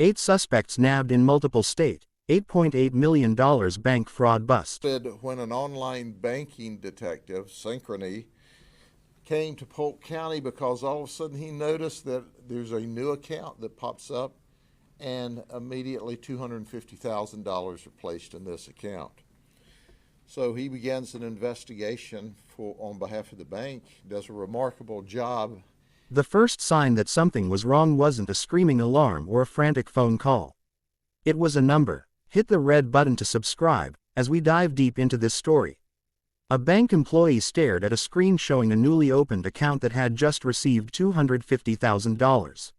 8 suspects nabbed in multiple state, $8.8 million bank fraud bust. When an online banking detective, Synchrony, came to Polk County because all of a sudden he noticed that there's a new account that pops up and immediately $250,000 are placed in this account. So he begins an investigation on behalf of the bank, does a remarkable job. The first sign that something was wrong wasn't a screaming alarm or a frantic phone call. It was a number. Hit the red button to subscribe, as we dive deep into this story. A bank employee stared at a screen showing a newly opened account that had just received $250,000.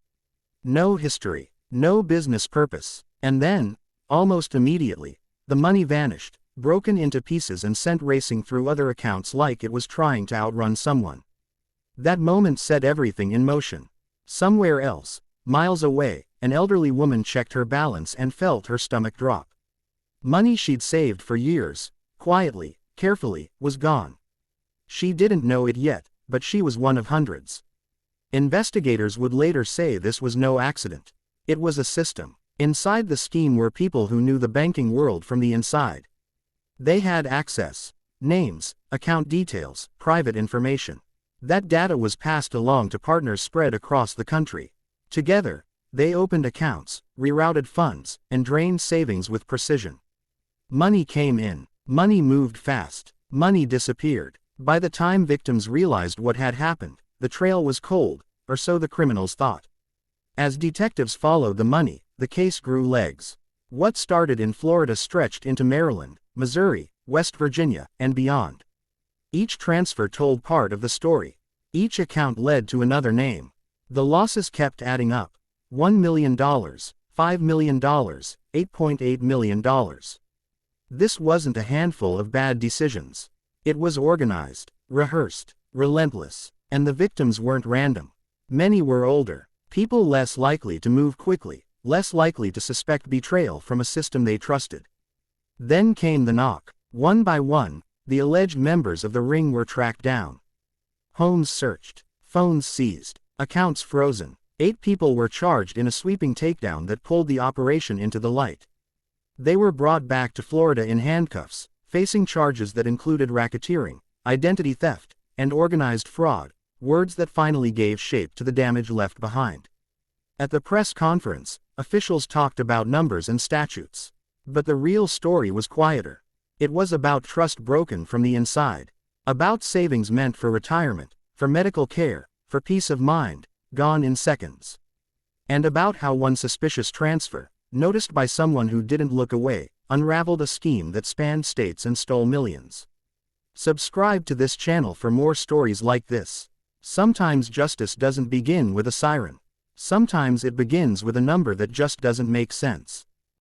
No history, no business purpose, and then, almost immediately, the money vanished, broken into pieces and sent racing through other accounts like it was trying to outrun someone. That moment set everything in motion. Somewhere else, miles away, an elderly woman checked her balance and felt her stomach drop. Money she'd saved for years, quietly, carefully, was gone. She didn't know it yet, but she was one of hundreds. Investigators would later say this was no accident. It was a system. Inside the scheme were people who knew the banking world from the inside. They had access, names, account details, private information. That data was passed along to partners spread across the country. Together, they opened accounts, rerouted funds, and drained savings with precision. Money came in. Money moved fast. Money disappeared. By the time victims realized what had happened, the trail was cold, or so the criminals thought. As detectives followed the money, the case grew legs. What started in Florida stretched into Maryland, Missouri, West Virginia, and beyond. Each transfer told part of the story. Each account led to another name. The losses kept adding up. $1 million, $5 million, $8.8 million. This wasn't a handful of bad decisions. It was organized, rehearsed, relentless, and the victims weren't random. Many were older, people less likely to move quickly, less likely to suspect betrayal from a system they trusted. Then came the knock. One by one, the alleged members of the ring were tracked down. Homes searched, phones seized, accounts frozen. 8 people were charged in a sweeping takedown that pulled the operation into the light. They were brought back to Florida in handcuffs, facing charges that included racketeering, identity theft, and organized fraud, words that finally gave shape to the damage left behind. At the press conference, officials talked about numbers and statutes. But the real story was quieter. It was about trust broken from the inside. About savings meant for retirement, for medical care, for peace of mind, gone in seconds. And about how one suspicious transfer, noticed by someone who didn't look away, unraveled a scheme that spanned states and stole millions. Subscribe to this channel for more stories like this. Sometimes justice doesn't begin with a siren. Sometimes it begins with a number that just doesn't make sense.